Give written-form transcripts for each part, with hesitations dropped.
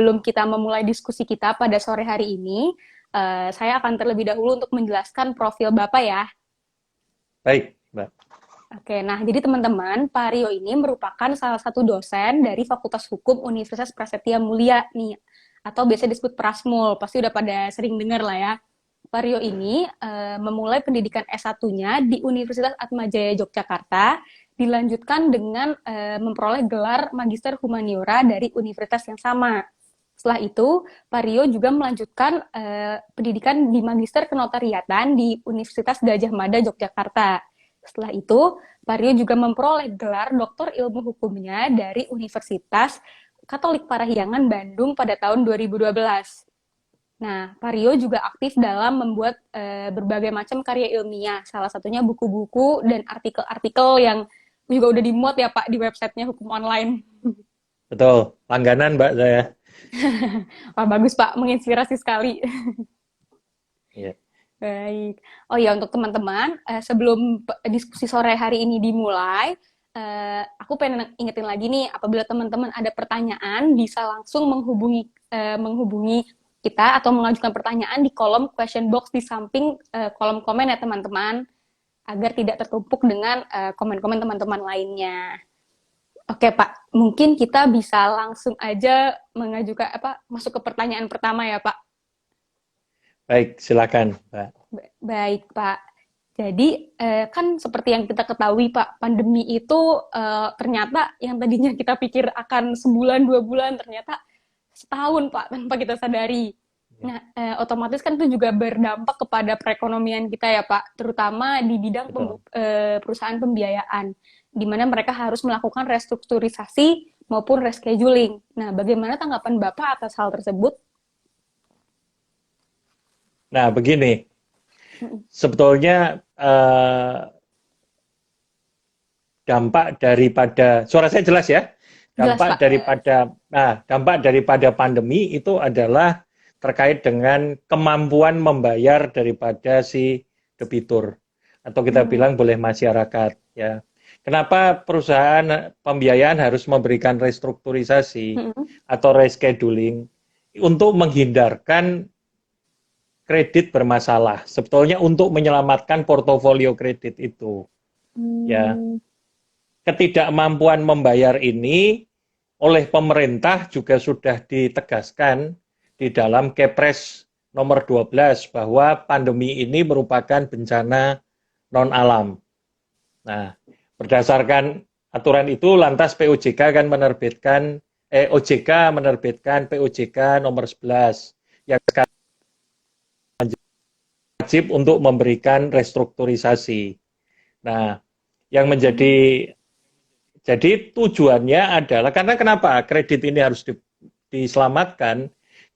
Sebelum kita memulai diskusi kita pada sore hari ini, saya akan terlebih dahulu untuk menjelaskan profil Bapak ya. Baik, Mbak. Oke, nah jadi teman-teman, Pak Rio ini merupakan salah satu dosen dari Fakultas Hukum Universitas Prasetya Mulia nih, atau biasa disebut Prasmul, pasti udah pada sering dengar lah ya. Pak Rio ini memulai pendidikan S1-nya di Universitas Atmajaya Yogyakarta, dilanjutkan dengan memperoleh gelar Magister Humaniora dari universitas yang sama. Setelah itu, Pak Rio juga melanjutkan pendidikan di Magister Kenotariatan di Universitas Gadjah Mada Yogyakarta. Setelah itu, Pak Rio juga memperoleh gelar Doktor Ilmu Hukumnya dari Universitas Katolik Parahyangan Bandung pada tahun 2012. Nah, Pak Rio juga aktif dalam membuat berbagai macam karya ilmiah, salah satunya buku-buku dan artikel-artikel yang juga udah dimuat ya Pak di websitenya Hukum Online. Betul, langganan Mbak saya. Wah, bagus Pak, menginspirasi sekali. Iya. Baik. Oh ya, untuk teman-teman, sebelum diskusi sore hari ini dimulai, aku pengen ingetin lagi nih, apabila teman-teman ada pertanyaan, bisa langsung menghubungi kita atau mengajukan pertanyaan di kolom question box di samping kolom komen ya teman-teman, agar tidak tertumpuk dengan komen-komen teman-teman lainnya. Oke Pak, mungkin kita bisa langsung aja masuk ke pertanyaan pertama ya Pak. Baik, silakan, Mbak. Baik, Pak. Jadi, kan seperti yang kita ketahui, Pak, pandemi itu ternyata yang tadinya kita pikir akan sebulan, 2 bulan, ternyata setahun, Pak, tanpa kita sadari. Nah, otomatis kan itu juga berdampak kepada perekonomian kita ya, Pak, terutama di bidang Betul. perusahaan pembiayaan, di mana mereka harus melakukan restrukturisasi maupun rescheduling. Nah, bagaimana tanggapan Bapak atas hal tersebut? Nah, begini, sebetulnya dampak daripada, suara saya jelas ya? Jelas, Dampak Pak. daripada, dampak daripada pandemi itu adalah terkait dengan kemampuan membayar daripada si debitur, atau kita Hmm. bilang boleh masyarakat, ya. Kenapa perusahaan pembiayaan harus memberikan restrukturisasi Hmm. atau rescheduling untuk menghindarkan kredit bermasalah, sebetulnya untuk menyelamatkan portofolio kredit itu, ya. Hmm. Ketidakmampuan membayar ini oleh pemerintah juga sudah ditegaskan di dalam Kepres nomor 12 bahwa pandemi ini merupakan bencana non alam. Nah, berdasarkan aturan itu lantas POJK kan menerbitkan OJK menerbitkan POJK nomor 11 yang wajib untuk memberikan restrukturisasi. Nah, yang jadi tujuannya adalah karena kenapa kredit ini harus diselamatkan?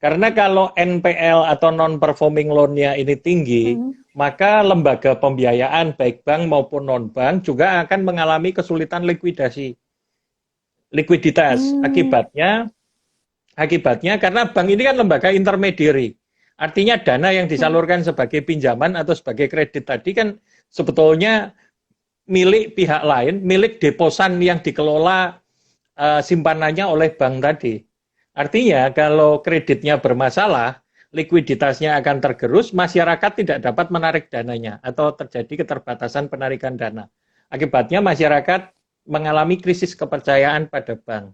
Karena kalau NPL atau non performing loan-nya ini tinggi, Hmm. maka lembaga pembiayaan baik bank maupun non bank juga akan mengalami kesulitan likuiditas. Hmm. Akibatnya karena bank ini kan lembaga intermediary. Artinya dana yang Hmm. disalurkan sebagai pinjaman atau sebagai kredit tadi kan sebetulnya milik pihak lain, milik deposan yang dikelola simpanannya oleh bank tadi. Artinya kalau kreditnya bermasalah, likuiditasnya akan tergerus, masyarakat tidak dapat menarik dananya atau terjadi keterbatasan penarikan dana. Akibatnya masyarakat mengalami krisis kepercayaan pada bank.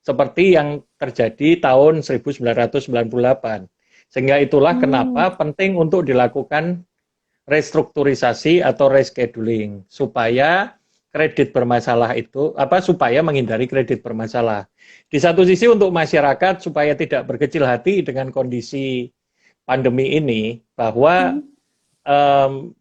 Seperti yang terjadi tahun 1998. Sehingga itulah Hmm. kenapa penting untuk dilakukan restrukturisasi atau rescheduling supaya kredit bermasalah itu supaya menghindari kredit bermasalah. Di satu sisi untuk masyarakat supaya tidak berkecil hati dengan kondisi pandemi ini bahwa Hmm.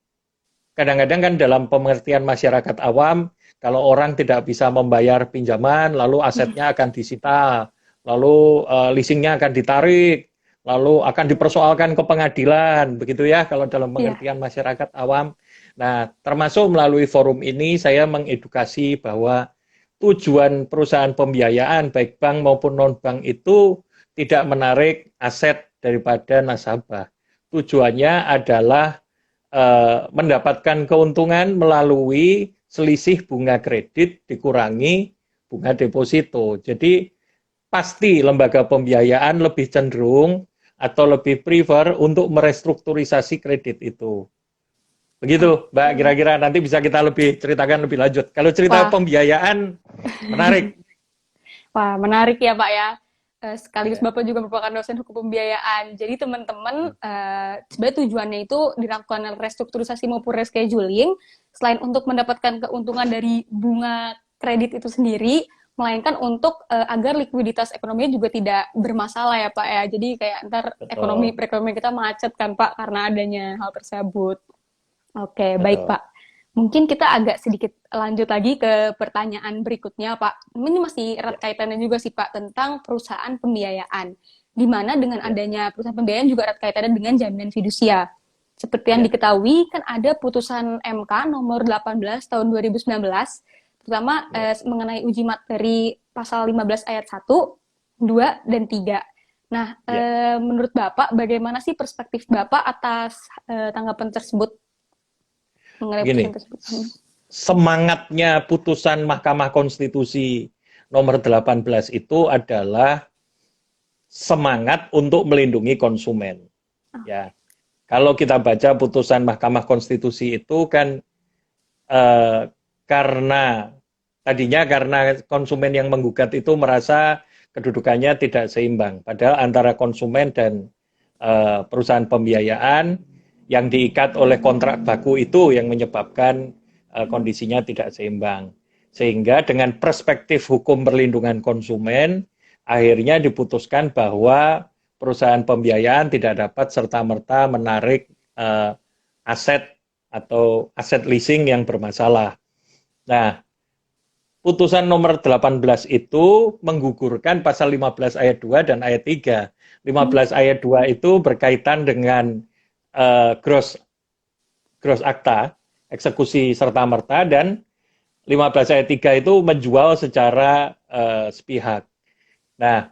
kadang-kadang kan dalam pengertian masyarakat awam kalau orang tidak bisa membayar pinjaman lalu asetnya akan disita, lalu leasingnya akan ditarik, lalu akan dipersoalkan ke pengadilan, begitu ya kalau dalam Ya. pengertian masyarakat awam. Nah, termasuk melalui forum ini saya mengedukasi bahwa tujuan perusahaan pembiayaan baik bank maupun non bank itu tidak menarik aset daripada nasabah. Tujuannya adalah mendapatkan keuntungan melalui selisih bunga kredit dikurangi bunga deposito. Jadi pasti lembaga pembiayaan lebih cenderung atau lebih prefer untuk merestrukturisasi kredit itu. Begitu, Mbak, Oke. kira-kira nanti bisa kita lebih ceritakan lebih lanjut. Kalau cerita Wah, pembiayaan, menarik. wah, menarik ya Pak ya. Sekaligus Ya, Bapak juga merupakan dosen hukum pembiayaan. Jadi teman-teman, sebenarnya tujuannya itu dilakukan restrukturisasi maupun rescheduling, selain untuk mendapatkan keuntungan dari bunga kredit itu sendiri, melainkan untuk agar likuiditas ekonominya juga tidak bermasalah ya Pak ya. Jadi kayak ntar ekonomi betul, perekonomian kita macet kan Pak karena adanya hal tersebut. Oke, baik betul. Pak. Mungkin kita agak sedikit lanjut lagi ke pertanyaan berikutnya, Pak. Ini masih erat Ya, kaitannya juga sih, Pak, tentang perusahaan pembiayaan. Di mana dengan ya, adanya perusahaan pembiayaan juga erat kaitannya dengan jaminan fidusia. Seperti yang ya, diketahui, kan ada putusan MK nomor 18 tahun 2019, terutama ya. mengenai uji materi pasal 15 ayat 1, 2, dan 3. Nah, Ya. menurut Bapak, bagaimana sih perspektif Bapak atas tanggapan tersebut mengenai putusan Begini, tersebut? semangatnya putusan Mahkamah Konstitusi nomor 18 itu adalah semangat untuk melindungi konsumen. Oh, Ya, kalau kita baca putusan Mahkamah Konstitusi itu kan eh, karena karena konsumen yang menggugat itu merasa kedudukannya tidak seimbang, padahal antara konsumen dan perusahaan pembiayaan yang diikat oleh kontrak baku itu yang menyebabkan kondisinya tidak seimbang. Sehingga dengan perspektif hukum perlindungan konsumen, akhirnya diputuskan bahwa perusahaan pembiayaan tidak dapat serta-merta menarik aset atau aset leasing yang bermasalah. Nah, putusan nomor 18 itu menggugurkan pasal 15 ayat 2 dan ayat 3. 15 ayat 2 itu berkaitan dengan gross akta, eksekusi serta-merta, dan 15 ayat 3 itu menjual secara sepihak. Nah,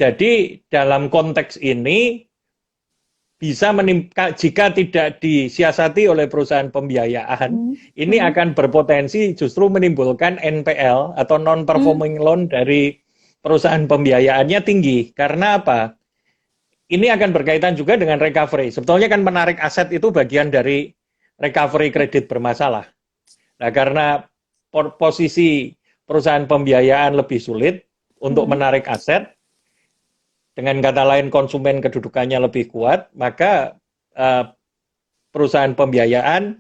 jadi dalam konteks ini bisa menimpa, jika tidak disiasati oleh perusahaan pembiayaan, ini akan berpotensi justru menimbulkan NPL atau non-performing loan dari perusahaan pembiayaannya tinggi. Karena apa? Ini akan berkaitan juga dengan recovery. Sebetulnya kan menarik aset itu bagian dari recovery kredit bermasalah. Nah, karena posisi perusahaan pembiayaan lebih sulit untuk menarik aset, dengan kata lain konsumen kedudukannya lebih kuat, maka perusahaan pembiayaan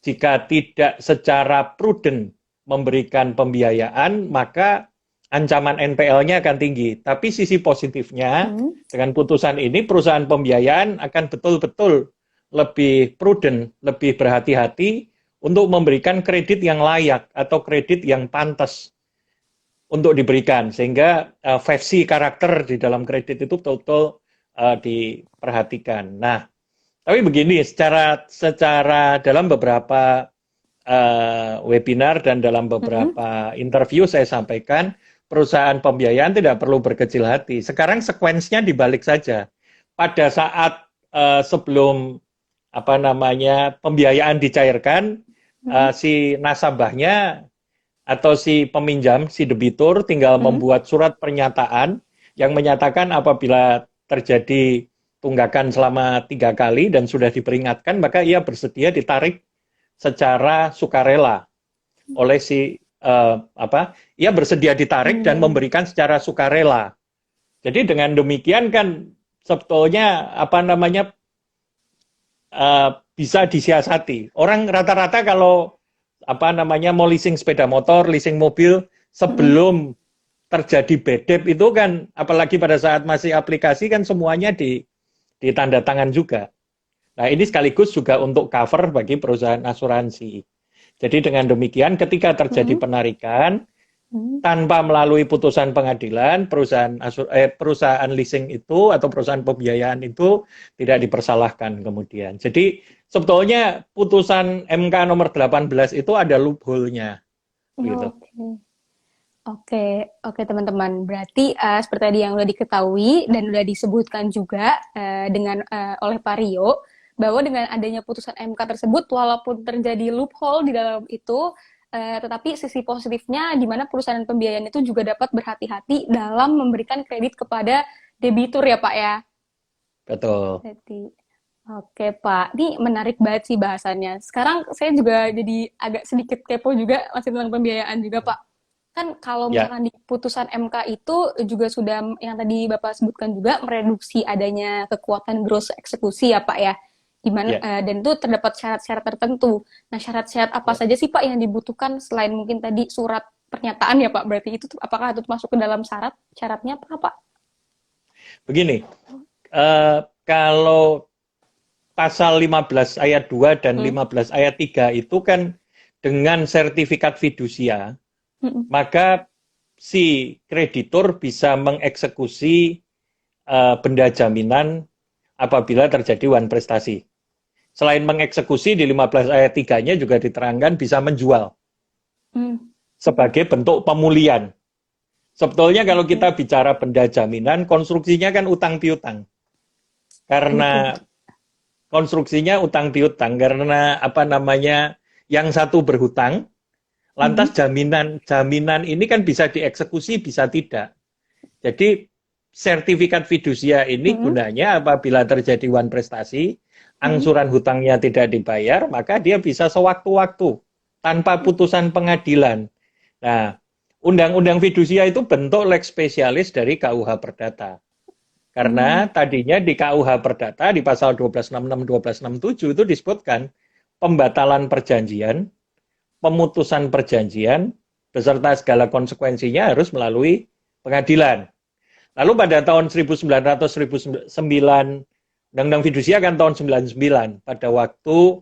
jika tidak secara prudent memberikan pembiayaan, maka ancaman NPL-nya akan tinggi. Tapi sisi positifnya, dengan putusan ini perusahaan pembiayaan akan betul-betul lebih prudent, lebih berhati-hati untuk memberikan kredit yang layak atau kredit yang pantas untuk diberikan, sehingga versi karakter di dalam kredit itu betul-betul diperhatikan. Nah, tapi begini, secara dalam beberapa webinar dan dalam beberapa interview saya sampaikan, perusahaan pembiayaan tidak perlu berkecil hati. Sekarang sekuensnya dibalik saja. Pada saat sebelum apa namanya pembiayaan dicairkan, si nasabahnya atau si peminjam, si debitur tinggal membuat surat pernyataan yang menyatakan apabila terjadi tunggakan selama 3 kali dan sudah diperingatkan, maka ia bersedia ditarik secara sukarela oleh si ia bersedia ditarik dan memberikan secara sukarela. Jadi dengan demikian kan sebetulnya bisa disiasati. Orang rata-rata kalau mau leasing sepeda motor, leasing mobil, sebelum terjadi bedep itu kan, apalagi pada saat masih aplikasi kan semuanya ditanda tangan juga. Nah, ini sekaligus juga untuk cover bagi perusahaan asuransi. Jadi dengan demikian ketika terjadi penarikan tanpa melalui putusan pengadilan, perusahaan leasing itu atau perusahaan pembiayaan itu tidak dipersalahkan kemudian. Jadi sebetulnya putusan MK nomor 18 itu ada loophole-nya gitu. Oke. Oke, oke teman-teman. Berarti seperti tadi yang udah diketahui dan udah disebutkan juga oleh Pak Rio, bahwa dengan adanya putusan MK tersebut, walaupun terjadi loophole di dalam itu, tetapi sisi positifnya di mana perusahaan pembiayaan itu juga dapat berhati-hati dalam memberikan kredit kepada debitur ya Pak ya. Betul. Jadi, oke Pak, ini menarik banget sih bahasannya. Sekarang saya juga jadi agak sedikit kepo juga masih tentang pembiayaan juga Pak. Kan kalau Ya, misalkan di putusan MK itu juga sudah yang tadi Bapak sebutkan juga mereduksi adanya kekuatan gross eksekusi ya Pak ya. ya, Dan itu terdapat syarat-syarat tertentu. Nah, syarat-syarat apa ya. saja sih Pak yang dibutuhkan selain mungkin tadi surat pernyataan ya Pak? Berarti itu apakah itu masuk ke dalam syaratnya apa Pak? Begini, kalau pasal 15 ayat 2 dan Hmm. 15 ayat 3 itu kan dengan sertifikat fidusia, Hmm. maka si kreditur bisa mengeksekusi benda jaminan apabila terjadi wan prestasi. Selain mengeksekusi di 15 ayat 3-nya juga diterangkan bisa menjual Hmm. sebagai bentuk pemulihan. Sebetulnya kalau Oke. kita bicara benda jaminan, konstruksinya kan utang piutang. Betul, Karena betul. konstruksinya utang piutang karena apa namanya yang satu berhutang, Hmm. lantas jaminan ini kan bisa dieksekusi bisa tidak. Jadi sertifikat fidusia ini Hmm. gunanya apabila terjadi wan prestasi, Hmm. angsuran hutangnya tidak dibayar, maka dia bisa sewaktu-waktu tanpa putusan pengadilan. Nah, undang-undang fidusia itu bentuk lex spesialis dari KUH Perdata. Hmm. Karena tadinya di KUH Perdata di pasal 1266 1267 itu disebutkan pembatalan perjanjian, pemutusan perjanjian beserta segala konsekuensinya harus melalui pengadilan. Lalu pada tahun 1909 Undang-Undang Fidusia kan tahun 99 pada waktu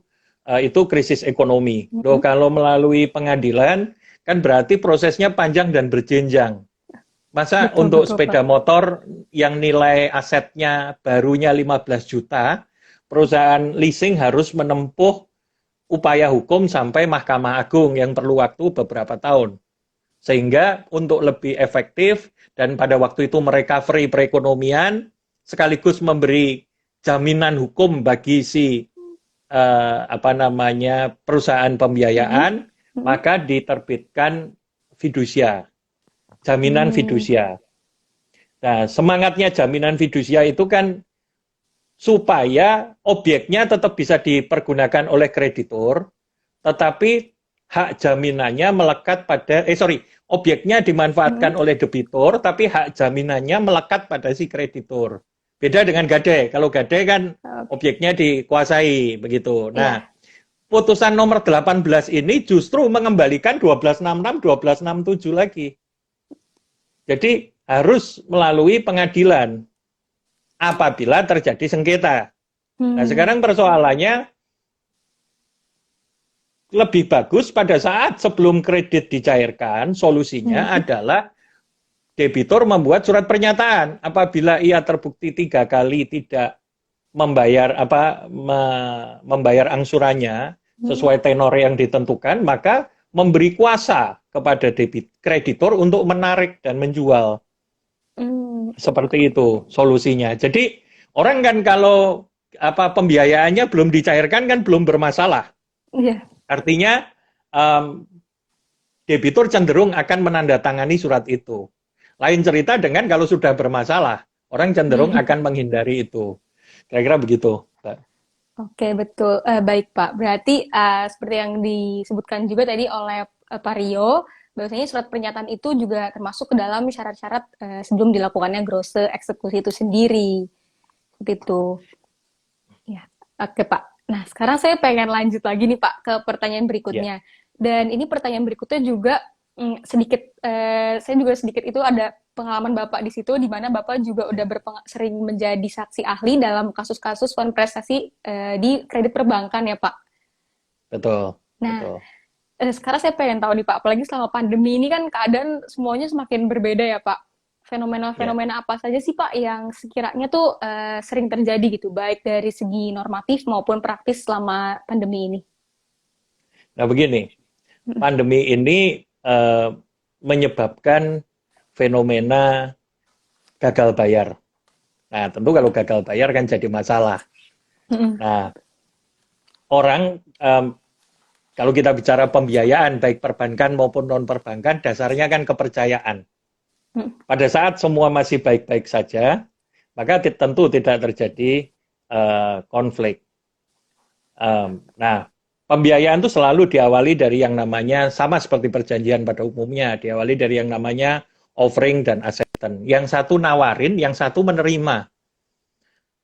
itu krisis ekonomi. Loh, Hmm. kalau melalui pengadilan kan berarti prosesnya panjang dan berjenjang. Masa Betul, untuk betul, Pak. sepeda motor yang nilai asetnya barunya 15 juta, perusahaan leasing harus menempuh upaya hukum sampai Mahkamah Agung yang perlu waktu beberapa tahun. Sehingga untuk lebih efektif dan pada waktu itu merecovery perekonomian sekaligus memberi jaminan hukum bagi si apa namanya perusahaan Hmm. pembiayaan, Hmm. maka diterbitkan fidusia, jaminan Hmm. fidusia. Nah, semangatnya jaminan fidusia itu kan supaya objeknya tetap bisa dipergunakan oleh kreditur, tetapi hak jaminannya melekat pada, objeknya Hmm. dimanfaatkan oleh debitur, tapi hak jaminannya melekat pada si kreditur. Beda dengan gade. Kalau gade kan Oke. objeknya dikuasai, begitu. Nah, Iya. putusan nomor 18 ini justru mengembalikan 1266, 1267 lagi. Jadi harus melalui pengadilan apabila terjadi sengketa. Nah, Hmm. sekarang persoalannya lebih bagus pada saat sebelum kredit dicairkan, solusinya Hmm. adalah debitur membuat surat pernyataan. Apabila ia terbukti 3 kali tidak membayar angsurannya Hmm. sesuai tenor yang ditentukan, maka memberi kuasa kepada kreditur untuk menarik dan menjual. Hmm. Seperti itu solusinya. Jadi orang kan kalau pembiayaannya belum dicairkan kan belum bermasalah. Iya. Artinya um, debitur cenderung akan menandatangani surat itu. Lain cerita dengan kalau sudah bermasalah, orang cenderung akan menghindari itu. Kira-kira begitu. Oke, betul. Baik, Pak. Berarti seperti yang disebutkan juga tadi oleh Pak Rio, bahwasanya surat pernyataan itu juga termasuk ke dalam syarat-syarat sebelum dilakukannya gross eksekusi itu sendiri. Seperti itu. Ya. Oke, Pak. Nah, sekarang saya pengen lanjut lagi nih, Pak, ke pertanyaan Ya, berikutnya. Dan ini pertanyaan berikutnya juga saya juga sedikit itu ada pengalaman Bapak di situ, di mana Bapak juga udah sering menjadi saksi ahli dalam kasus-kasus wan prestasi di kredit perbankan ya, Pak. betul, Nah, betul. sekarang saya pengen tahu nih, Pak, apalagi selama pandemi ini kan keadaan semuanya semakin berbeda ya, Pak. Ya. Fenomena-fenomena apa saja sih, Pak, yang sekiranya tuh sering terjadi gitu, baik dari segi normatif maupun praktis selama pandemi ini? Nah begini, pandemi ini menyebabkan fenomena gagal bayar. Nah tentu kalau gagal bayar kan jadi masalah. Nah orang Kalau kita bicara pembiayaan, baik perbankan maupun non-perbankan, dasarnya kan kepercayaan. Pada saat semua masih baik-baik saja, maka tentu tidak terjadi konflik. Nah, pembiayaan itu selalu diawali dari yang namanya, sama seperti perjanjian pada umumnya, diawali dari yang namanya offering dan acceptance. Yang satu nawarin, yang satu menerima.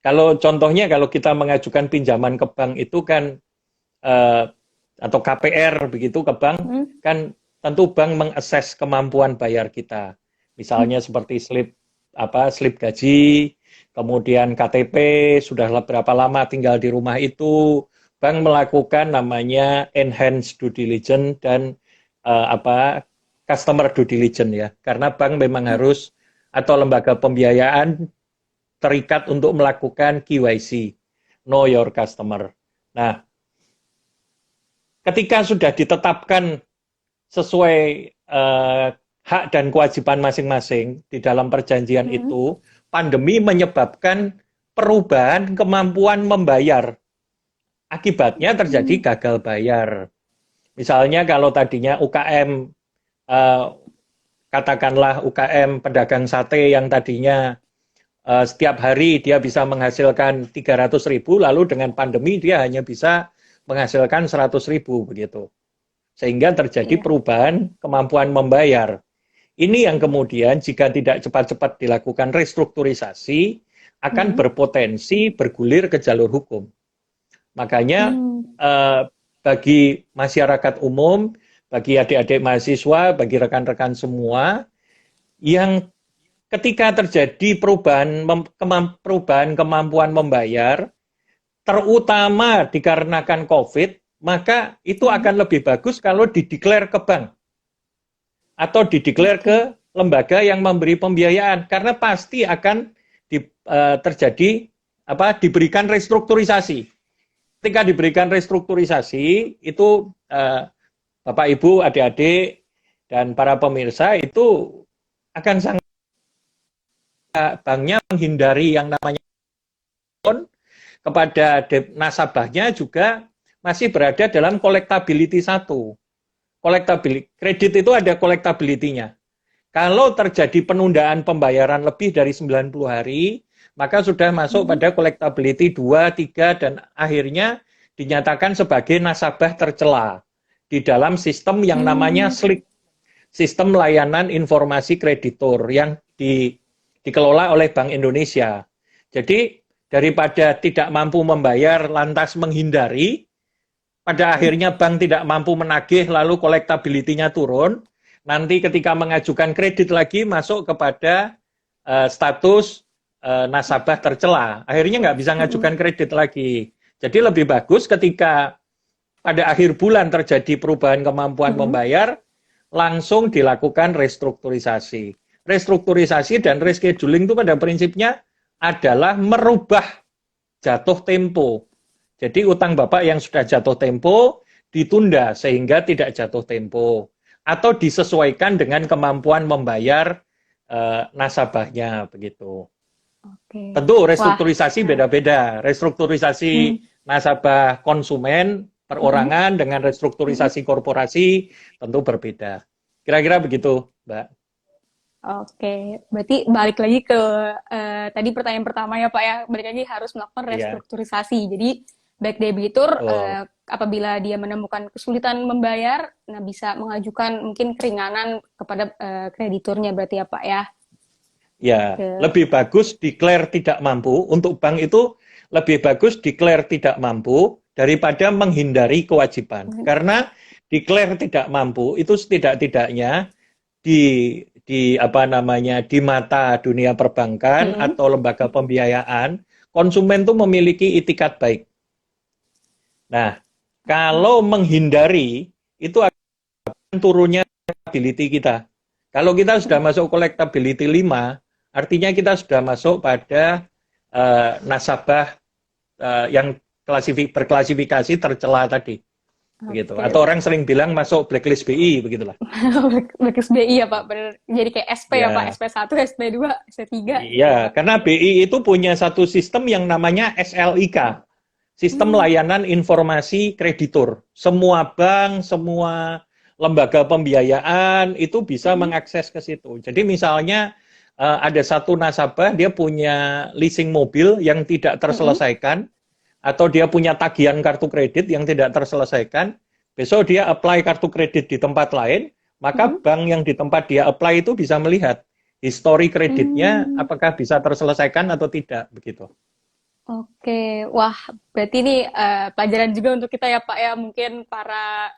Kalau contohnya, kalau kita mengajukan pinjaman ke bank itu kan, atau KPR begitu ke bank, kan tentu bank mengakses kemampuan bayar kita. Misalnya seperti slip gaji, kemudian KTP, sudah berapa lama tinggal di rumah itu, bank melakukan namanya enhanced due diligence dan customer due diligence ya. Karena bank memang harus, atau lembaga pembiayaan terikat untuk melakukan KYC, know your customer. Nah, ketika sudah ditetapkan sesuai hak dan kewajiban masing-masing di dalam perjanjian itu, pandemi menyebabkan perubahan kemampuan membayar. Akibatnya terjadi gagal bayar. Misalnya kalau tadinya UKM, katakanlah UKM pedagang sate yang tadinya setiap hari dia bisa menghasilkan 300.000, lalu dengan pandemi dia hanya bisa menghasilkan 100.000 begitu. Sehingga terjadi perubahan kemampuan membayar. Ini yang kemudian jika tidak cepat-cepat dilakukan restrukturisasi akan berpotensi bergulir ke jalur hukum. Makanya bagi masyarakat umum, bagi adik-adik mahasiswa, bagi rekan-rekan semua, yang ketika terjadi perubahan kemampuan membayar, terutama dikarenakan COVID, maka itu akan lebih bagus kalau dideklar ke bank atau dideklar ke lembaga yang memberi pembiayaan, karena pasti akan diberikan restrukturisasi. Ketika diberikan restrukturisasi, itu Bapak, Ibu, adik-adik, dan para pemirsa itu akan sangat, banknya menghindari yang namanya kepada nasabahnya juga masih berada dalam collectability 1. Kredit itu ada collectability-nya. Kalau terjadi penundaan pembayaran lebih dari 90 hari, maka sudah masuk pada collectability 2, 3, dan akhirnya dinyatakan sebagai nasabah tercela di dalam sistem yang namanya SLIC, Sistem Layanan Informasi Kreditur, yang dikelola oleh Bank Indonesia. Jadi daripada tidak mampu membayar lantas menghindari, pada akhirnya bank tidak mampu menagih lalu collectability-nya turun, nanti ketika mengajukan kredit lagi masuk kepada status nasabah tercela, akhirnya nggak bisa mengajukan kredit lagi. Jadi lebih bagus ketika pada akhir bulan terjadi perubahan kemampuan membayar, langsung dilakukan restrukturisasi. Restrukturisasi dan rescheduling itu pada prinsipnya adalah merubah jatuh tempo. Jadi utang Bapak yang sudah jatuh tempo ditunda sehingga tidak jatuh tempo, atau disesuaikan dengan kemampuan membayar nasabahnya begitu. Tentu restrukturisasi beda-beda. Restrukturisasi nasabah konsumen perorangan dengan restrukturisasi korporasi tentu berbeda. Kira-kira begitu, Mbak. Oke, berarti balik lagi ke tadi pertanyaan pertama ya Pak ya, balik lagi harus melakukan restrukturisasi. Jadi baik debitur apabila dia menemukan kesulitan membayar, nah bisa mengajukan mungkin keringanan kepada krediturnya berarti ya Pak ya. Ya, lebih bagus declare tidak mampu. Untuk bank itu lebih bagus declare tidak mampu daripada menghindari kewajiban. Karena declare tidak mampu itu setidak-tidaknya di mata dunia perbankan atau lembaga pembiayaan, konsumen itu memiliki itikat baik. Nah, kalau menghindari itu akan turunnya collectability kita. Kalau kita sudah masuk collectability 5, artinya kita sudah masuk pada nasabah yang berklasifikasi tercela tadi. Begitu. Atau orang sering bilang masuk blacklist BI, begitulah. Blacklist BI ya Pak, benar. Jadi kayak SP ya Pak, SP1, SP2, SP3. Iya, karena BI itu punya satu sistem yang namanya SLIK. sistem layanan informasi kreditur. Semua bank, semua lembaga pembiayaan itu bisa mengakses ke situ. Jadi misalnya ada satu nasabah, dia punya leasing mobil yang tidak terselesaikan, atau dia punya tagihan kartu kredit yang tidak terselesaikan, besok dia apply kartu kredit di tempat lain, maka bank yang di tempat dia apply itu bisa melihat histori kreditnya apakah bisa terselesaikan atau tidak, begitu. Oke, wah, berarti ini pelajaran juga untuk kita ya Pak ya, mungkin para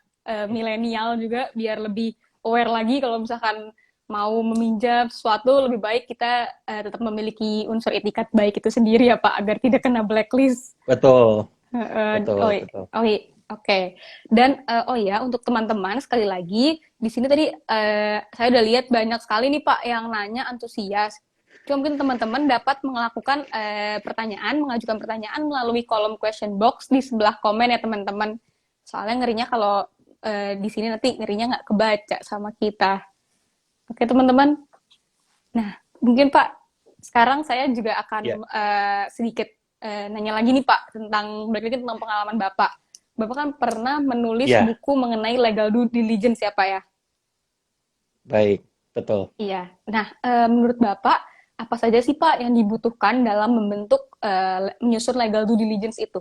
milenial juga biar lebih aware lagi kalau misalkan mau meminjam sesuatu lebih baik kita tetap memiliki unsur etikat baik itu sendiri ya Pak agar tidak kena blacklist. Betul, Oh, betul. oke. Dan oh ya untuk teman-teman sekali lagi di sini tadi saya udah lihat banyak sekali nih Pak yang nanya antusias. Cuma mungkin teman-teman dapat melakukan mengajukan pertanyaan melalui kolom question box di sebelah komen ya teman-teman. Soalnya ngerinya kalau di sini nanti ngerinya nggak kebaca sama kita. Oke teman-teman. Nah mungkin Pak sekarang saya juga akan sedikit nanya lagi nih Pak tentang pengalaman Bapak. Bapak kan pernah menulis buku mengenai legal due diligence ya Pak ya? Baik, betul. Iya. Nah menurut Bapak apa saja sih Pak yang dibutuhkan dalam membentuk menyusun legal due diligence itu?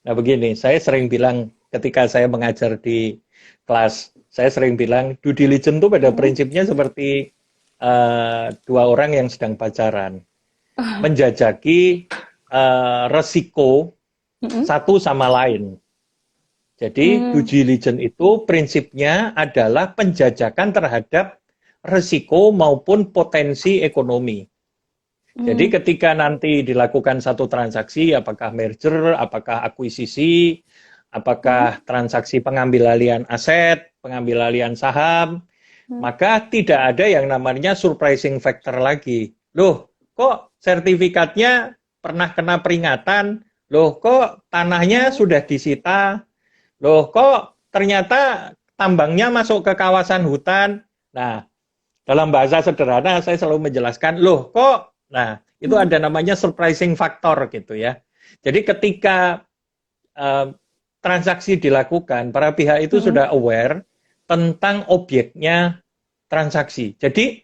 Nah begini, saya sering bilang ketika saya mengajar di kelas, saya sering bilang due diligence itu pada prinsipnya seperti dua orang yang sedang pacaran, menjajaki resiko satu sama lain. Jadi due diligence itu prinsipnya adalah penjajakan terhadap resiko maupun potensi ekonomi. Jadi ketika nanti dilakukan satu transaksi, apakah merger, apakah akuisisi, apakah transaksi pengambil alihan aset, pengambil alihan saham, maka tidak ada yang namanya surprising factor lagi. Loh, kok sertifikatnya pernah kena peringatan? Loh, kok tanahnya sudah disita? Loh, kok ternyata tambangnya masuk ke kawasan hutan? Nah, dalam bahasa sederhana saya selalu menjelaskan, loh kok, nah itu ada namanya surprising factor gitu ya. Jadi ketika transaksi dilakukan, para pihak itu sudah aware tentang objeknya transaksi. Jadi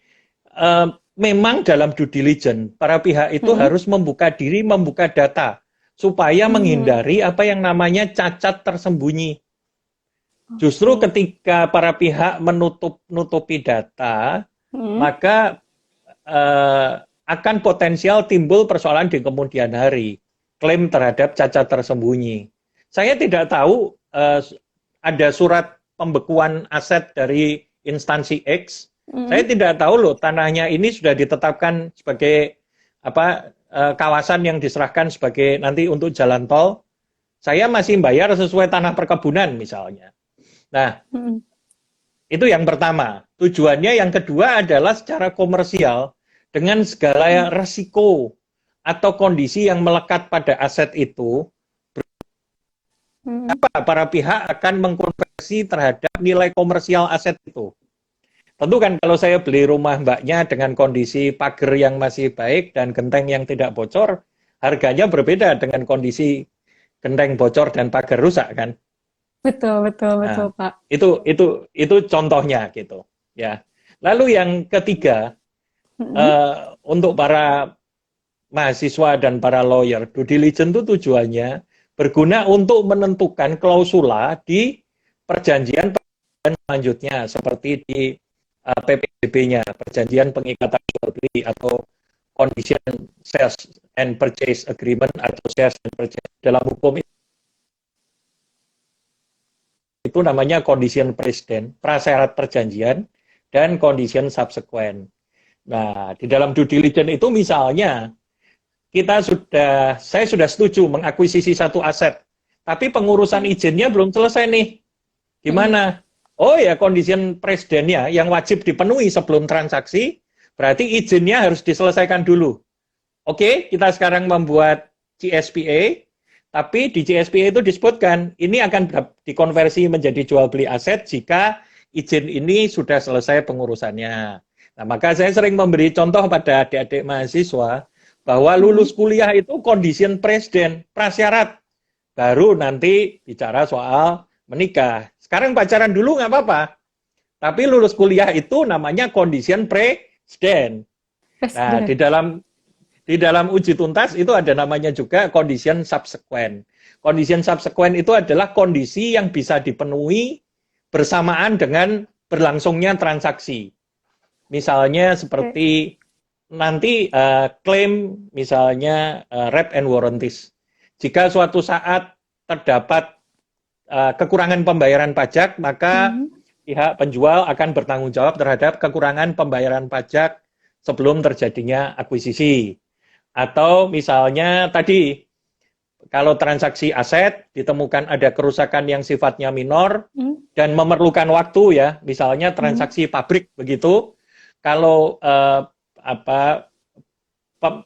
memang dalam due diligence, para pihak itu harus membuka diri, membuka data, supaya menghindari apa yang namanya cacat tersembunyi. Justru ketika para pihak menutupi data, maka akan potensial timbul persoalan di kemudian hari, klaim terhadap cacat tersembunyi. Saya tidak tahu ada surat pembekuan aset dari instansi X. Saya tidak tahu loh tanahnya ini sudah ditetapkan sebagai kawasan yang diserahkan sebagai nanti untuk jalan tol. Saya masih bayar sesuai tanah perkebunan misalnya. Nah, itu yang pertama. Tujuannya yang kedua adalah secara komersial dengan segala resiko atau kondisi yang melekat pada aset itu, para pihak akan mengkonversi terhadap nilai komersial aset itu. Tentu kan kalau saya beli rumah mbaknya dengan kondisi pagar yang masih baik dan genteng yang tidak bocor, harganya berbeda dengan kondisi genteng bocor dan pagar rusak kan. Betul Pak. Itu contohnya gitu ya. Lalu yang ketiga, untuk para mahasiswa dan para lawyer, due diligence itu tujuannya berguna untuk menentukan klausula di perjanjian selanjutnya seperti di PPDB-nya, perjanjian pengikatan jual beli atau condition sales and purchase agreement atau sales and purchase dalam hukum itu namanya condition precedent, prasyarat perjanjian, dan condition subsequent. Nah, di dalam due diligence itu misalnya, saya sudah setuju mengakuisisi satu aset, tapi pengurusan izinnya belum selesai nih. Gimana? Oh ya, condition precedent-nya yang wajib dipenuhi sebelum transaksi, berarti izinnya harus diselesaikan dulu. Oke, kita sekarang membuat CSPA, tapi di CSPA itu disebutkan ini akan dikonversi menjadi jual beli aset jika izin ini sudah selesai pengurusannya. Nah, maka saya sering memberi contoh pada adik-adik mahasiswa bahwa lulus kuliah itu condition precedent, prasyarat. Baru nanti bicara soal menikah. Sekarang pacaran dulu nggak apa-apa. Tapi lulus kuliah itu namanya condition precedent. Nah, Presiden. di dalam uji tuntas itu ada namanya juga condition subsequent. Condition subsequent itu adalah kondisi yang bisa dipenuhi bersamaan dengan berlangsungnya transaksi. Misalnya seperti nanti klaim misalnya rep and warranties. Jika suatu saat terdapat kekurangan pembayaran pajak, maka pihak penjual akan bertanggung jawab terhadap kekurangan pembayaran pajak sebelum terjadinya akuisisi. Atau misalnya tadi, kalau transaksi aset ditemukan ada kerusakan yang sifatnya minor dan memerlukan waktu ya, misalnya transaksi pabrik begitu, kalau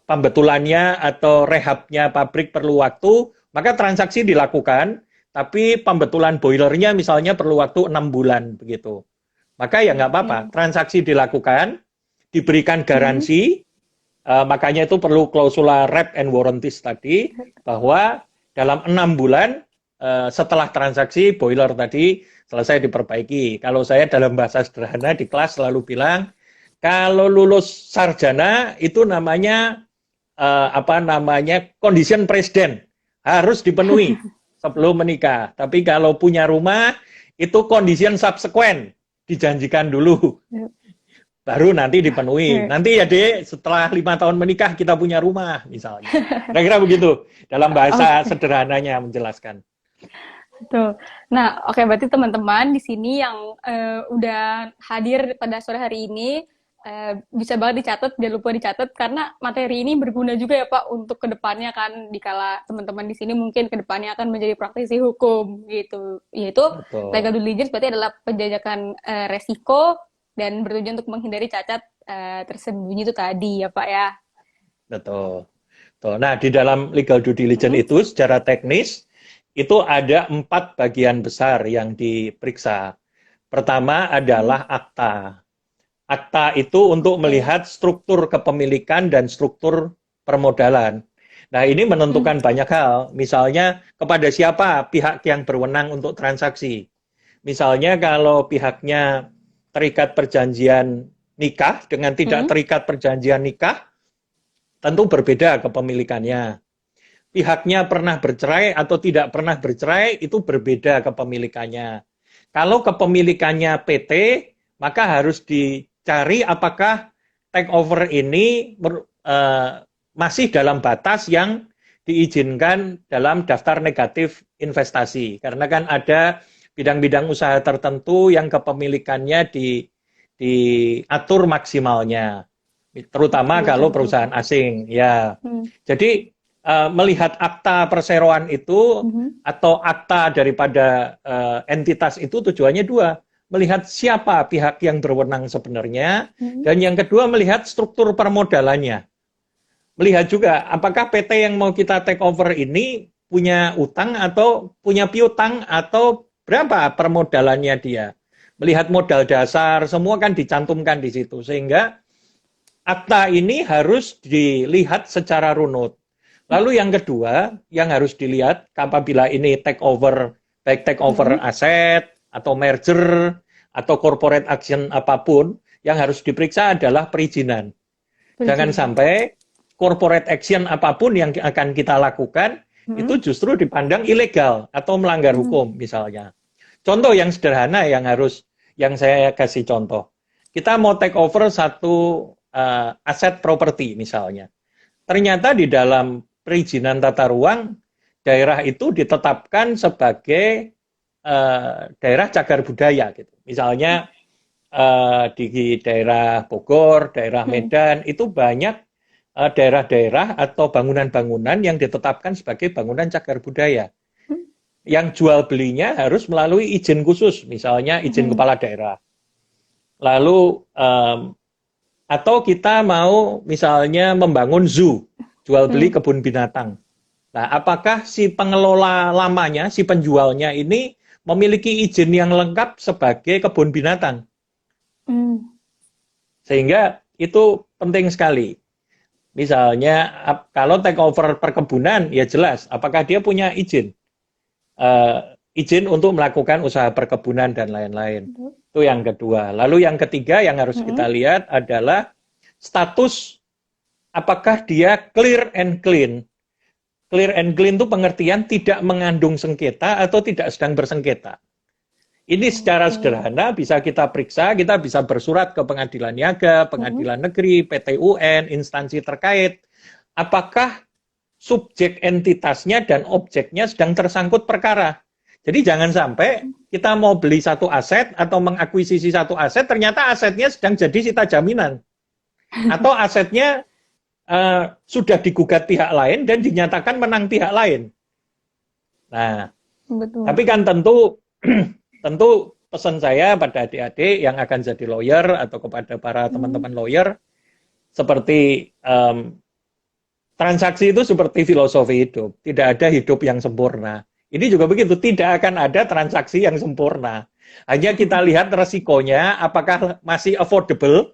pembetulannya atau rehabnya pabrik perlu waktu, maka transaksi dilakukan, tapi pembetulan boilernya misalnya perlu waktu 6 bulan begitu. Maka ya nggak apa-apa, transaksi dilakukan, diberikan garansi, makanya itu perlu klausula rep and warranties tadi, bahwa dalam 6 bulan setelah transaksi boiler tadi selesai diperbaiki. Kalau saya dalam bahasa sederhana di kelas selalu bilang, kalau lulus sarjana itu namanya condition precedent, harus dipenuhi sebelum menikah. Tapi kalau punya rumah itu condition subsequent, dijanjikan dulu. Baru nanti dipenuhi. Nanti ya Dek, setelah 5 tahun menikah kita punya rumah misalnya. Kira-kira begitu dalam bahasa sederhananya menjelaskan. Betul. Nah, oke, berarti teman-teman di sini yang udah hadir pada sore hari ini bisa banget dicatat, jangan lupa dicatat karena materi ini berguna juga ya Pak untuk kedepannya kan, dikala teman-teman di sini mungkin kedepannya akan menjadi praktisi hukum gitu. Yaitu legal due diligence berarti adalah penjajakan resiko dan bertujuan untuk menghindari cacat tersembunyi itu tadi ya Pak ya. Betul. Nah, di dalam legal due diligence itu secara teknis itu ada 4 bagian besar yang diperiksa. Pertama adalah akta. Akta itu untuk melihat struktur kepemilikan dan struktur permodalan. Nah, ini menentukan banyak hal. Misalnya, kepada siapa pihak yang berwenang untuk transaksi. Misalnya, kalau pihaknya terikat perjanjian nikah dengan tidak terikat perjanjian nikah, tentu berbeda kepemilikannya. Pihaknya pernah bercerai atau tidak pernah bercerai, itu berbeda kepemilikannya. Kalau kepemilikannya PT, maka harus dicari apakah takeover ini masih dalam batas yang diizinkan dalam daftar negatif investasi. Karena kan ada bidang-bidang usaha tertentu yang kepemilikannya diatur maksimalnya. Terutama kalau perusahaan asing. Ya. Jadi melihat akta perseroan itu atau akta daripada entitas itu tujuannya 2. Melihat siapa pihak yang berwenang sebenarnya, dan yang kedua melihat struktur permodalannya. Melihat juga apakah PT yang mau kita take over ini punya utang atau punya piutang atau berapa permodalannya dia. Melihat modal dasar, semua kan dicantumkan di situ. Sehingga akta ini harus dilihat secara runut. Lalu yang kedua, yang harus dilihat apabila ini take over, baik take over aset, atau merger, atau corporate action apapun, yang harus diperiksa adalah perizinan. Jangan sampai corporate action apapun yang akan kita lakukan, itu justru dipandang ilegal atau melanggar hukum misalnya. Contoh yang sederhana yang saya kasih contoh. Kita mau take over satu aset properti misalnya. Ternyata di dalam perizinan tata ruang, daerah itu ditetapkan sebagai daerah cagar budaya gitu. Misalnya di daerah Bogor, daerah Medan itu banyak daerah-daerah atau bangunan-bangunan yang ditetapkan sebagai bangunan cagar budaya. Yang jual belinya harus melalui izin khusus, misalnya izin kepala daerah. Lalu atau kita mau misalnya membangun zoo, jual beli kebun binatang. Nah, apakah si pengelola lamanya, si penjualnya ini memiliki izin yang lengkap sebagai kebun binatang? Sehingga itu penting sekali. Misalnya kalau take over perkebunan, ya jelas apakah dia punya izin untuk melakukan usaha perkebunan dan lain-lain. Itu yang kedua. Lalu yang ketiga yang harus kita lihat adalah status apakah dia clear and clean. Clear and clean itu pengertian tidak mengandung sengketa atau tidak sedang bersengketa. Ini secara sederhana bisa kita periksa, kita bisa bersurat ke pengadilan niaga, pengadilan negeri, PT UN, instansi terkait. Apakah subjek entitasnya dan objeknya sedang tersangkut perkara. Jadi jangan sampai kita mau beli satu aset atau mengakuisisi satu aset, ternyata asetnya sedang jadi sita jaminan. Atau asetnya sudah digugat pihak lain dan dinyatakan menang pihak lain. Nah, Betul. tapi kan tentu pesan saya pada adik-adik yang akan jadi lawyer atau kepada para teman-teman lawyer, seperti transaksi itu seperti filosofi hidup. Tidak ada hidup yang sempurna. Ini juga begitu, tidak akan ada transaksi yang sempurna. Hanya kita lihat resikonya, apakah masih affordable,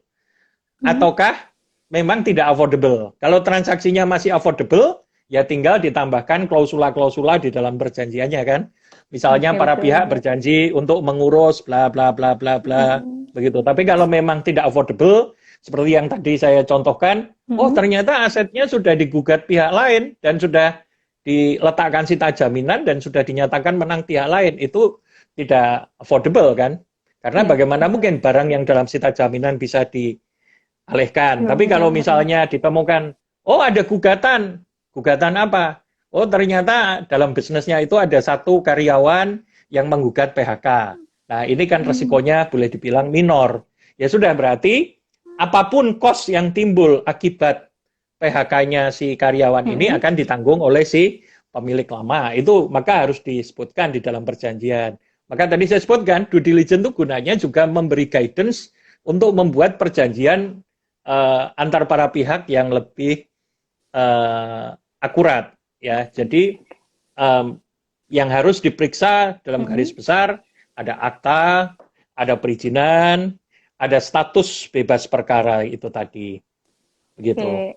ataukah memang tidak affordable. Kalau transaksinya masih affordable, ya tinggal ditambahkan klausula-klausula di dalam perjanjiannya kan. Misalnya para pihak berjanji untuk mengurus bla bla bla bla bla begitu. Tapi kalau memang tidak affordable, seperti yang tadi saya contohkan, oh ternyata asetnya sudah digugat pihak lain dan sudah diletakkan sita jaminan dan sudah dinyatakan menang pihak lain, itu tidak affordable kan? Karena bagaimana mungkin barang yang dalam sita jaminan bisa dialihkan. Tapi kalau misalnya ditemukan, oh ada gugatan apa? Oh ternyata dalam bisnisnya itu ada satu karyawan yang menggugat PHK. Nah ini kan resikonya boleh dibilang minor. Ya sudah, berarti apapun cost yang timbul akibat PHK-nya si karyawan ini akan ditanggung oleh si pemilik lama. Itu maka harus disebutkan di dalam perjanjian. Maka tadi saya sebutkan due diligence itu gunanya juga memberi guidance untuk membuat perjanjian antar para pihak yang lebih akurat. Ya, jadi yang harus diperiksa dalam garis besar ada akta, ada perizinan, ada status bebas perkara itu tadi, begitu.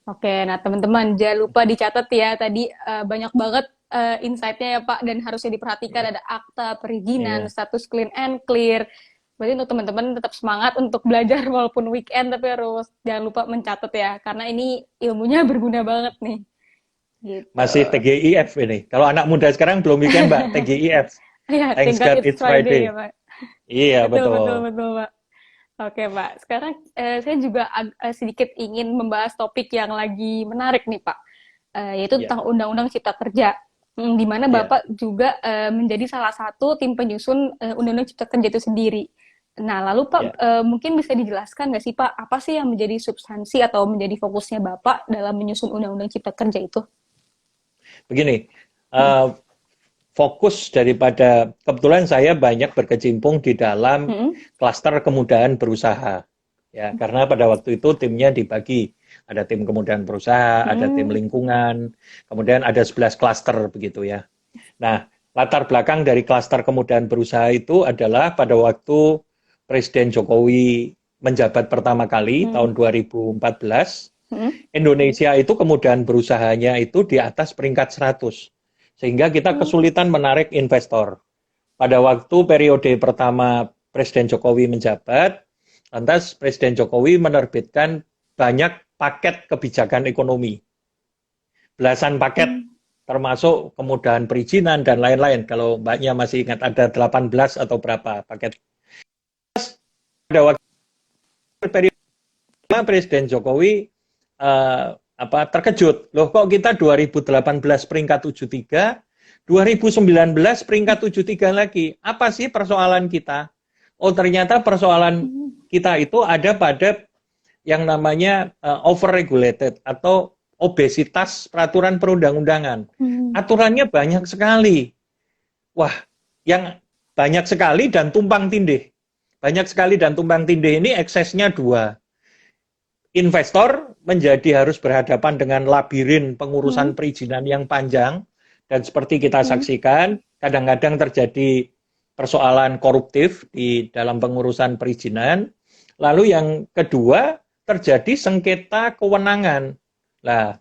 Oke, nah teman-teman jangan lupa dicatat ya tadi banyak banget insight-nya ya Pak, dan harusnya diperhatikan ada akta, perizinan, status clean and clear. Berarti untuk teman-teman tetap semangat untuk belajar walaupun weekend, tapi harus jangan lupa mencatat ya, karena ini ilmunya berguna banget nih. Gitu. Masih TGIF ini. Kalau anak muda sekarang belum weekend, Mbak, TGIF. Ya, Thanks God it's Friday. Ya, Pak. Iya, betul. Betul, Pak. Oke, Pak. Sekarang saya juga sedikit ingin membahas topik yang lagi menarik nih, Pak. Yaitu tentang Undang-Undang Cipta Kerja. Di mana Bapak juga menjadi salah satu tim penyusun Undang-Undang Cipta Kerja itu sendiri. Nah, lalu Pak, mungkin bisa dijelaskan nggak sih Pak, apa sih yang menjadi substansi atau menjadi fokusnya Bapak dalam menyusun Undang-Undang Cipta Kerja itu? Begini, fokus daripada, kebetulan saya banyak berkecimpung di dalam klaster kemudahan berusaha. Ya, karena pada waktu itu timnya dibagi. Ada tim kemudahan berusaha, ada tim lingkungan, kemudian ada 11 klaster begitu ya. Nah, latar belakang dari klaster kemudahan berusaha itu adalah pada waktu Presiden Jokowi menjabat pertama kali tahun 2014, Indonesia itu kemudahan berusahanya itu di atas peringkat 100. Sehingga kita kesulitan menarik investor. Pada waktu periode pertama Presiden Jokowi menjabat, lantas Presiden Jokowi menerbitkan banyak paket kebijakan ekonomi. Belasan paket, termasuk kemudahan perizinan dan lain-lain. Kalau mbaknya masih ingat ada 18 atau berapa paket. Pada waktu periode Presiden Jokowi terkejut. Loh kok kita 2018 peringkat 73, 2019 peringkat 73 lagi. Apa sih persoalan kita? Oh ternyata persoalan kita itu ada pada yang namanya overregulated atau obesitas peraturan perundang-undangan. Aturannya banyak sekali. Wah, yang banyak sekali dan tumpang tindih. Banyak sekali dan tumpang tindih ini eksesnya dua. Investor menjadi harus berhadapan dengan labirin pengurusan perizinan yang panjang, dan seperti kita saksikan, kadang-kadang terjadi persoalan koruptif di dalam pengurusan perizinan. Lalu yang kedua, terjadi sengketa kewenangan. Lah,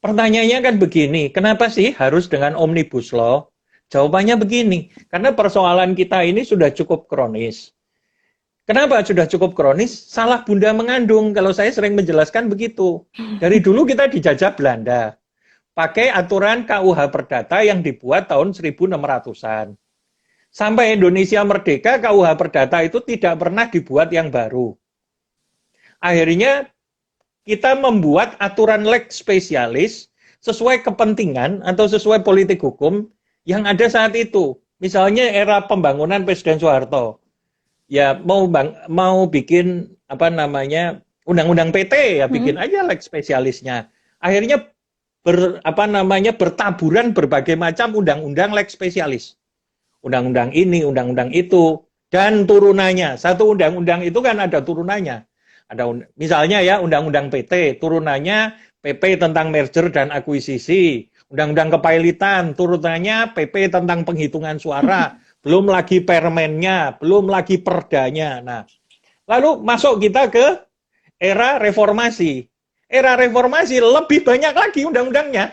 pertanyaannya kan begini, kenapa sih harus dengan Omnibus Law? Jawabannya begini, karena persoalan kita ini sudah cukup kronis. Kenapa sudah cukup kronis? Salah bunda mengandung, kalau saya sering menjelaskan begitu. Dari dulu kita dijajah Belanda, pakai aturan KUH Perdata yang dibuat tahun 1600-an. Sampai Indonesia merdeka, KUH Perdata itu tidak pernah dibuat yang baru. Akhirnya kita membuat aturan leg spesialis sesuai kepentingan atau sesuai politik hukum yang ada saat itu. Misalnya era pembangunan Presiden Soeharto, ya mau bikin apa namanya undang-undang PT, ya bikin aja leg spesialisnya. Akhirnya bertaburan berbagai macam undang-undang leg spesialis. Undang-undang ini, undang-undang itu, dan turunannya. Satu undang-undang itu kan ada turunannya. Ada misalnya ya undang-undang PT, turunannya PP tentang merger dan akuisisi, undang-undang kepailitan, turunannya PP tentang penghitungan suara, belum lagi permennya, belum lagi perdanya. Nah, lalu masuk kita ke era reformasi. Era reformasi lebih banyak lagi undang-undangnya.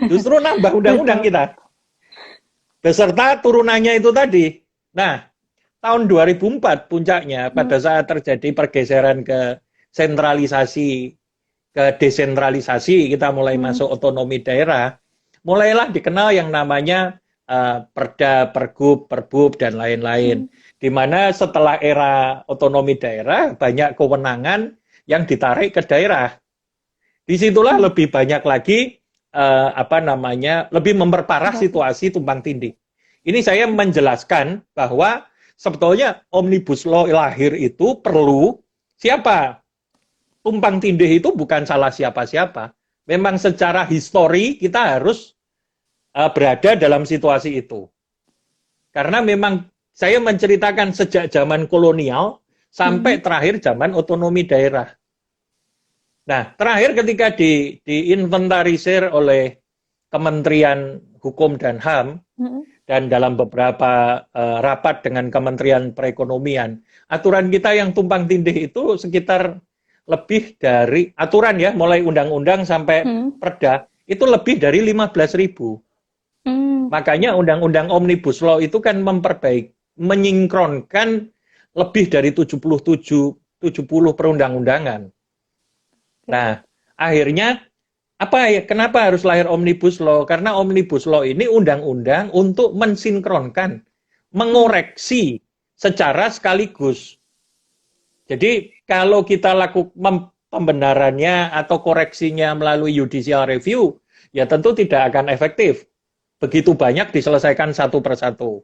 Justru nambah undang-undang kita. Beserta turunannya itu tadi. Nah, tahun 2004 puncaknya pada saat terjadi pergeseran ke sentralisasi, ke desentralisasi, kita mulai masuk otonomi daerah, mulailah dikenal yang namanya Perda, Pergub, Perbub, dan lain-lain. Di mana setelah era otonomi daerah, banyak kewenangan yang ditarik ke daerah. Disitulah lebih banyak lagi lebih memperparah situasi tumpang tindih. Ini saya menjelaskan bahwa sebetulnya Omnibus Law lahir itu perlu siapa? Tumpang tindih itu bukan salah siapa-siapa. Memang secara histori kita harus berada dalam situasi itu. Karena memang saya menceritakan sejak zaman kolonial sampai terakhir zaman otonomi daerah. Nah, terakhir ketika diinventarisir oleh Kementerian Hukum dan HAM dan dalam beberapa rapat dengan Kementerian Perekonomian, aturan kita yang tumpang tindih itu sekitar lebih dari aturan ya, mulai undang-undang sampai perda, itu lebih dari 15.000. Makanya undang-undang Omnibus Law itu kan menyinkronkan lebih dari 70 perundang-undangan. Nah, akhirnya kenapa harus lahir Omnibus Law? Karena Omnibus Law ini undang-undang untuk mensinkronkan, mengoreksi secara sekaligus. Jadi kalau kita lakukan pembenarannya atau koreksinya melalui judicial review, ya tentu tidak akan efektif. Begitu banyak diselesaikan satu persatu.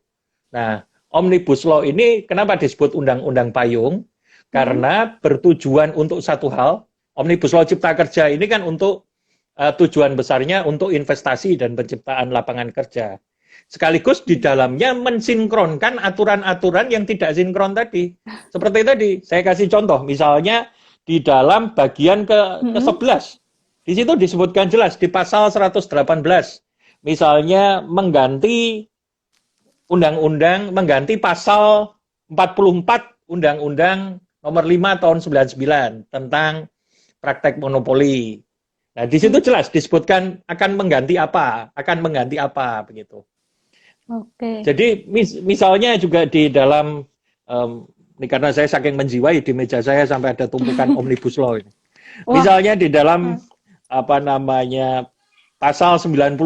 Nah, Omnibus Law ini kenapa disebut undang-undang payung? Karena bertujuan untuk satu hal. Omnibus Law Cipta Kerja ini kan untuk tujuan besarnya untuk investasi dan penciptaan lapangan kerja. Sekaligus di dalamnya mensinkronkan aturan-aturan yang tidak sinkron tadi. Seperti tadi, saya kasih contoh, misalnya di dalam bagian ke-11. Di situ disebutkan jelas di pasal 118. Misalnya mengganti pasal 44 Undang-Undang nomor 5 tahun 99 tentang praktek monopoli. Nah, di situ jelas disebutkan akan mengganti apa begitu. Oke. Jadi misalnya juga di dalam ini karena saya saking menjiwai di meja saya sampai ada tumpukan Omnibus Law ini. Misalnya di dalam pasal 95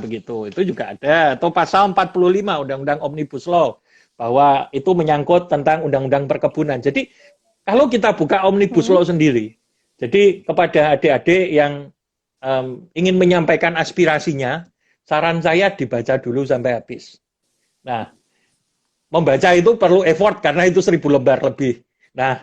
begitu, itu juga ada, atau pasal 45 Undang-Undang Omnibus Law bahwa itu menyangkut tentang undang-undang perkebunan. Jadi kalau kita buka Omnibus Law sendiri, jadi kepada adik-adik yang ingin menyampaikan aspirasinya, saran saya dibaca dulu sampai habis. Nah, membaca itu perlu effort karena itu 1000 lembar lebih. Nah,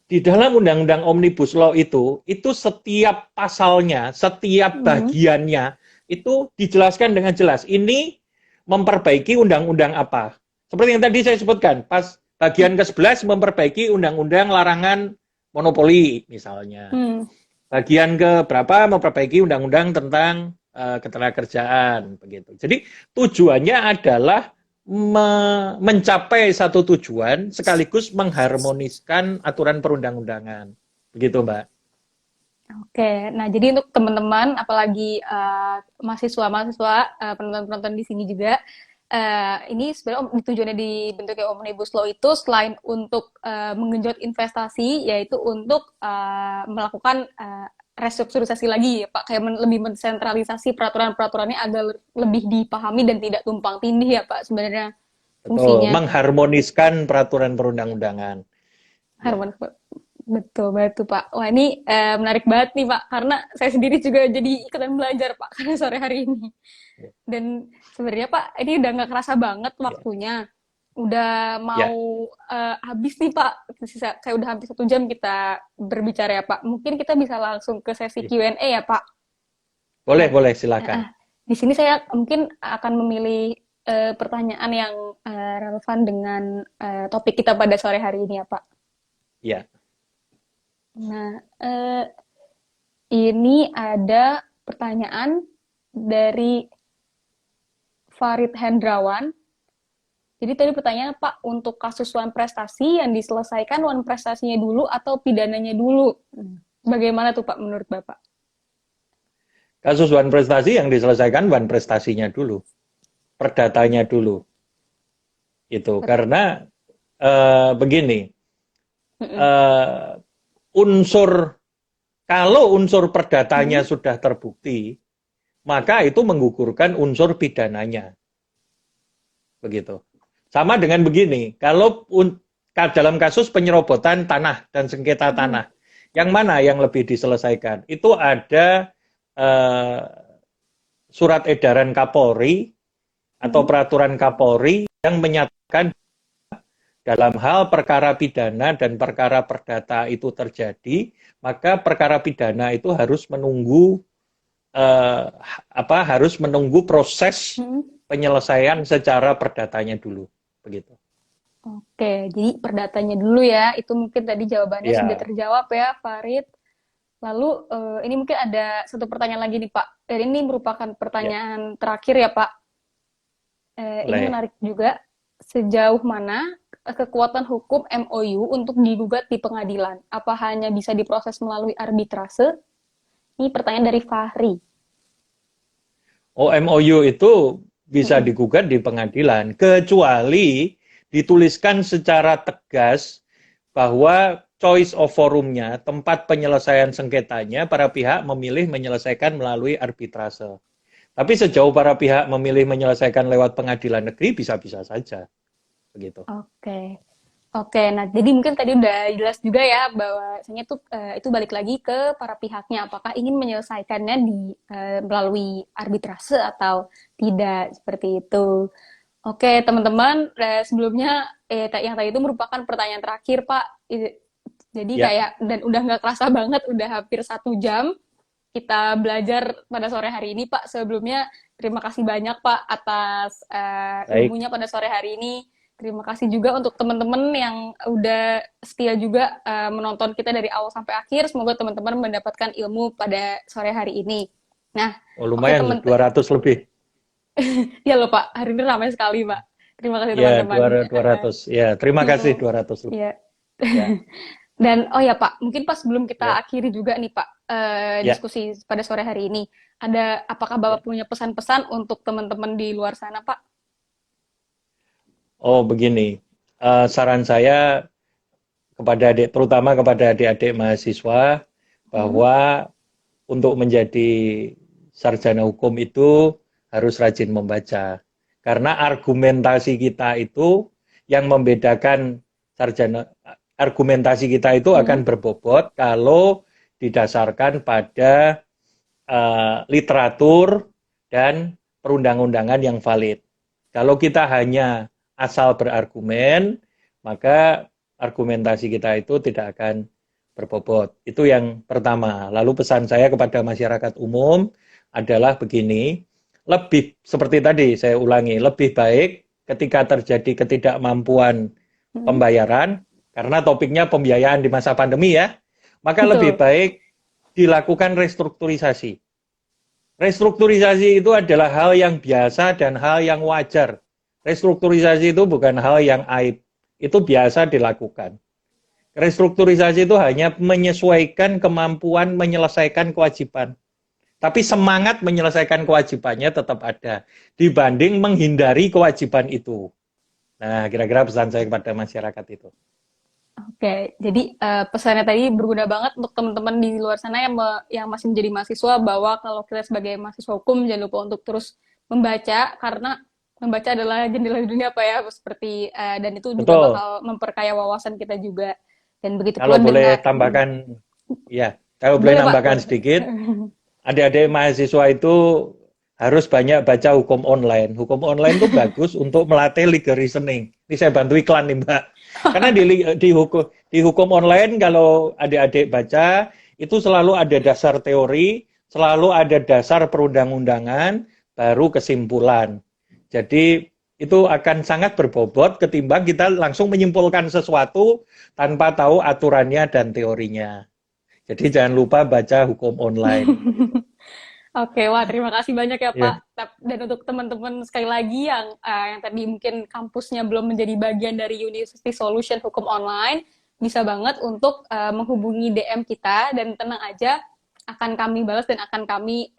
di dalam Undang-Undang Omnibus Law itu setiap pasalnya, setiap bagiannya, itu dijelaskan dengan jelas. Ini memperbaiki undang-undang apa. Seperti yang tadi saya sebutkan, pas bagian ke-11 memperbaiki undang-undang larangan monopoli misalnya. Bagian ke berapa memperbaiki undang-undang tentang ketenagakerjaan begitu. Jadi tujuannya adalah mencapai satu tujuan sekaligus mengharmoniskan aturan perundang-undangan. Begitu, Mbak. Oke, nah jadi untuk teman-teman, apalagi mahasiswa-mahasiswa, penonton-penonton di sini juga, ini sebenarnya tujuannya dibentuknya Omnibus Law itu selain untuk menggenjot investasi, yaitu untuk melakukan restrukturisasi lagi, ya Pak, kayak lebih mensentralisasi peraturan-peraturannya agar lebih dipahami dan tidak tumpang tindih ya Pak sebenarnya Betul, fungsinya. mengharmoniskan peraturan perundang-undangan. Harmon, Ya, betul banget tuh Pak. Wah ini menarik banget nih Pak, karena saya sendiri juga jadi ikutan belajar Pak karena sore hari ini. ya, Dan sebenarnya Pak, ini udah nggak kerasa banget ya. waktunya. Udah Ya. mau habis nih Pak. Kayak udah hampir 1 jam kita berbicara ya Pak. Mungkin kita bisa langsung ke sesi Q&A ya Pak. Boleh, Nah, boleh, eh, silakan. eh, di sini saya mungkin akan memilih pertanyaan yang relevan dengan topik kita pada sore hari ini ya Pak. Ya, Nah, ini ada pertanyaan dari Farid Hendrawan. Jadi tadi pertanyaan Pak, untuk kasus wan prestasi yang diselesaikan wan prestasinya dulu atau pidananya dulu? Bagaimana tuh Pak menurut Bapak? kasus wan prestasi yang diselesaikan wan prestasinya dulu, perdatanya dulu. Itu karena begini, Mm-mm. eh, unsur kalau unsur perdatanya Mm-mm. sudah terbukti, maka itu menggugurkan unsur pidananya. Begitu. Sama dengan begini, kalau dalam kasus penyerobotan tanah dan sengketa Mm-mm. tanah, yang mana yang lebih diselesaikan? Itu ada eh, surat edaran Kapolri atau Mm-mm. peraturan Kapolri yang menyatakan dalam hal perkara pidana dan perkara perdata itu terjadi, maka perkara pidana itu harus menunggu harus menunggu proses Mm-mm. penyelesaian secara perdatanya dulu, begitu. Oke, jadi perdatanya dulu ya. Itu mungkin tadi jawabannya sudah Ya, terjawab ya, Farid. Lalu ini mungkin ada satu pertanyaan lagi nih Pak. Dan ini merupakan ya, pertanyaan terakhir ya Pak. Ini boleh. menarik juga. Sejauh mana kekuatan hukum MOU untuk digugat di pengadilan? Apa hanya bisa diproses melalui arbitrase? Ini pertanyaan dari Fahri. OMOU itu bisa Mm-mm. digugat di pengadilan, kecuali dituliskan secara tegas bahwa choice of forumnya, tempat penyelesaian sengketanya, para pihak memilih menyelesaikan melalui arbitrase. Tapi sejauh para pihak memilih menyelesaikan lewat pengadilan negeri, bisa-bisa saja. Begitu. Oke. Oke, nah jadi mungkin tadi udah jelas juga ya bahwasanya tuh itu balik lagi ke para pihaknya apakah ingin menyelesaikannya melalui arbitrase atau tidak seperti itu. Oke, teman-teman, sebelumnya yang tadi itu merupakan pertanyaan terakhir, Pak. Jadi Ya, kayak dan udah nggak kerasa banget, udah hampir 1 jam kita belajar pada sore hari ini, Pak. Sebelumnya terima kasih banyak, Pak, atas baik. ilmunya pada sore hari ini. Terima kasih juga untuk teman-teman yang udah setia juga menonton kita dari awal sampai akhir. Semoga teman-teman mendapatkan ilmu pada sore hari ini. Nah, Oh, oke lumayan, teman, 200 lebih. ya loh Pak, hari ini ramai sekali Pak. Terima kasih Ya, teman-teman. 200. Ya, terima kasih 200 lebih. Ya. Ya, Dan oh ya Pak, mungkin Pak sebelum kita ya, akhiri juga nih Pak ya, diskusi pada sore hari ini, ada apakah ya. Bapak punya pesan-pesan untuk teman-teman di luar sana Pak? Oh, begini. Saran saya kepada adik, terutama kepada adik-adik mahasiswa, Hmm? bahwa untuk menjadi sarjana hukum itu harus rajin membaca. Karena argumentasi kita itu yang membedakan sarjana, argumentasi kita itu Hmm? akan berbobot kalau didasarkan pada literatur dan perundang-undangan yang valid. Kalau kita hanya asal berargumen, maka argumentasi kita itu tidak akan berbobot. Itu yang pertama. Lalu pesan saya kepada masyarakat umum adalah begini, lebih seperti tadi saya ulangi, lebih baik ketika terjadi ketidakmampuan Hmm? pembayaran, karena topiknya pembiayaan di masa pandemi ya, maka lebih Betul. baik dilakukan restrukturisasi. Restrukturisasi itu adalah hal yang biasa dan hal yang wajar. Restrukturisasi itu bukan hal yang aib. Itu biasa dilakukan. Restrukturisasi itu hanya menyesuaikan kemampuan menyelesaikan kewajiban. Tapi semangat menyelesaikan kewajibannya tetap ada. Dibanding menghindari kewajiban itu. Nah, kira-kira pesan saya kepada masyarakat itu. Oke, jadi pesannya tadi berguna banget untuk teman-teman di luar sana yang masih menjadi mahasiswa, bahwa kalau kita sebagai mahasiswa hukum jangan lupa untuk terus membaca, karena membaca adalah jendela dunia Pak ya, seperti dan itu juga Betul. bakal memperkaya wawasan kita juga. Dan begitu Kalau pula boleh dengan tambahkan, ya, kalau boleh boleh Pak, nambahkan boleh. sedikit, adik-adik mahasiswa itu harus banyak baca hukum online. Hukum online itu bagus untuk melatih legal reasoning. Ini saya bantu iklan nih Mbak. Karena di hukum online kalau adik-adik baca, itu selalu ada dasar teori, selalu ada dasar perundang-undangan, baru kesimpulan. Jadi itu akan sangat berbobot ketimbang kita langsung menyimpulkan sesuatu tanpa tahu aturannya dan teorinya. Jadi jangan lupa baca hukum online. Oke, wah terima kasih banyak ya Pak. Ya, Dan untuk teman-teman sekali lagi yang tadi mungkin kampusnya belum menjadi bagian dari University Solution Hukum Online, bisa banget untuk menghubungi DM kita, dan tenang aja, akan kami balas dan akan kami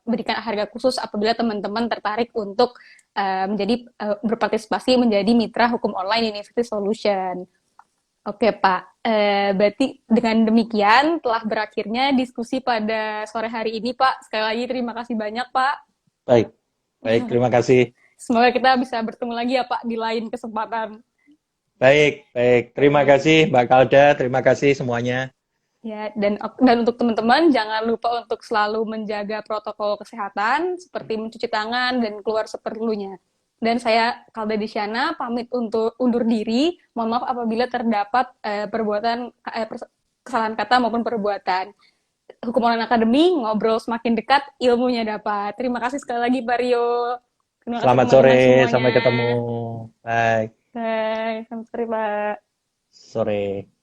berikan harga khusus apabila teman-teman tertarik untuk berpartisipasi menjadi mitra hukum online University Solution. Oke Pak, berarti dengan demikian telah berakhirnya diskusi pada sore hari ini Pak. Sekali lagi terima kasih banyak Pak. baik. Baik, terima kasih. Semoga kita bisa bertemu lagi ya Pak di lain kesempatan. Baik, baik. Terima Baik. kasih Mbak Kalda, terima kasih semuanya. Ya, dan untuk teman-teman jangan lupa untuk selalu menjaga protokol kesehatan seperti mencuci tangan dan keluar seperlunya. Dan saya Kalda Disyana pamit untuk undur diri. Mohon maaf apabila terdapat kesalahan kata maupun perbuatan. Hukum Online Academy, ngobrol semakin dekat, ilmunya dapat. Terima kasih sekali lagi Pak Rio. Terima kasih Selamat teman-teman sore, semuanya. sampai ketemu. Bye. Bye, selamat sore Pak. Sore.